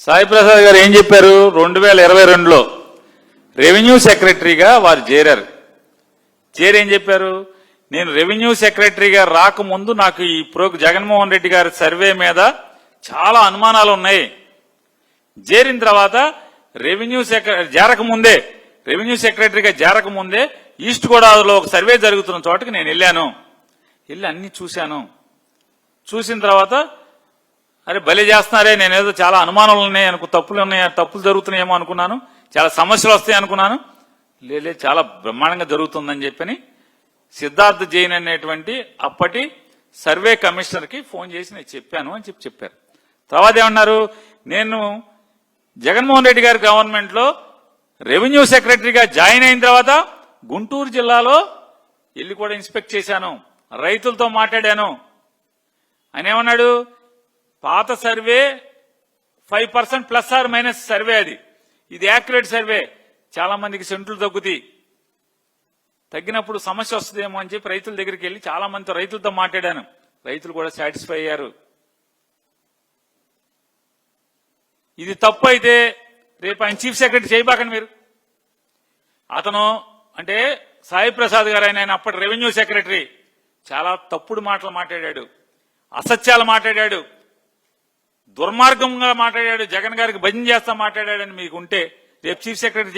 సాయి ప్రసాద్ గారు ఏం చెప్పారు? 2022లో రెవెన్యూ సెక్రటరీగా వారు చేరారు. ఏం చెప్పారు? నేను రెవెన్యూ సెక్రటరీగా రాకముందు నాకు ఈ జగన్మోహన్ రెడ్డి గారి సర్వే మీద చాలా అనుమానాలు ఉన్నాయి. చేరిన తర్వాత రెవెన్యూ సెక్రటరీగా చేరకముందే ఈస్ట్ గోదావరిలో ఒక సర్వే జరుగుతున్న చోటకి నేను వెళ్ళాను. వెళ్ళి అన్ని చూశాను. చూసిన తర్వాత అరే బలి చేస్తున్నారే, నేనేదో చాలా అనుమానాలు ఉన్నాయి తప్పులు జరుగుతున్నాయేమో అనుకున్నాను, చాలా సమస్యలు వస్తాయి అనుకున్నాను. లేలే, చాలా బ్రహ్మాండంగా జరుగుతుందని చెప్పని సిద్ధార్థ్ జైన్ అనేటువంటి అప్పటి సర్వే కమిషనర్కి ఫోన్ చేసి నేను చెప్పాను అని చెప్పారు. తర్వాత ఏమన్నారు? నేను జగన్మోహన్ రెడ్డి గారి గవర్నమెంట్లో రెవెన్యూ సెక్రటరీగా జాయిన్ అయిన తర్వాత గుంటూరు జిల్లాలో వెళ్ళి కూడా ఇన్స్పెక్ట్ చేశాను, రైతులతో మాట్లాడాను. ఆయన ఏమన్నాడు? పాత survey 5% plus or minus survey, ఇది యాక్యురేట్ సర్వే, చాలా మందికి సెంట్లు తగ్గినప్పుడు సమస్య వస్తుందేమో అని చెప్పి రైతుల దగ్గరికి వెళ్ళి చాలా మందితో రైతులతో మాట్లాడాను. రైతులు కూడా సాటిస్ఫై అయ్యారు. ఇది తప్పు అయితే రేపు ఆయన చీఫ్ సెక్రటరీ చేయబాకండి మీరు. అతను అంటే సాయి ప్రసాద్ గారు, ఆయన అప్పటి రెవెన్యూ సెక్రటరీ, చాలా తప్పుడు మాటలు మాట్లాడాడు, అసత్యాలు మాట్లాడాడు, దుర్మార్గంగా మాట్లాడాడు, జగన్ గారికి భజన చేస్తా మాట్లాడాడని మీకు ఉంటే రేపు చీఫ్ సెక్రటరీ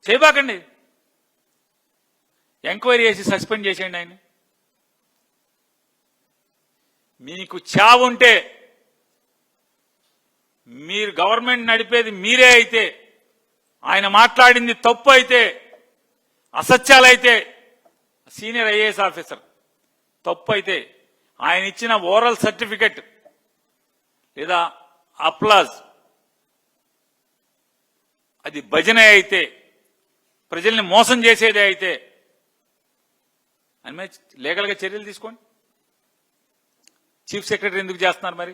చేయబాకండి. ఎంక్వైరీ చేసి సస్పెండ్ చేసేయండి ఆయన. మీకు చావుంటే, మీరు గవర్నమెంట్ నడిపేది మీరే అయితే, ఆయన మాట్లాడింది తప్పు అయితే, అసత్యాలైతే, సీనియర్ ఐఏఎస్ ఆఫీసర్ తప్పు అయితే, ఆయన ఇచ్చిన ఓరల్ సర్టిఫికెట్ లేదా అప్లాజ్ అది భజన అయితే, ప్రజల్ని మోసం చేసేదే అయితే అని లీగల్గా చర్యలు తీసుకోండి. చీఫ్ సెక్రటరీ ఎందుకు చేస్తున్నారు మరి?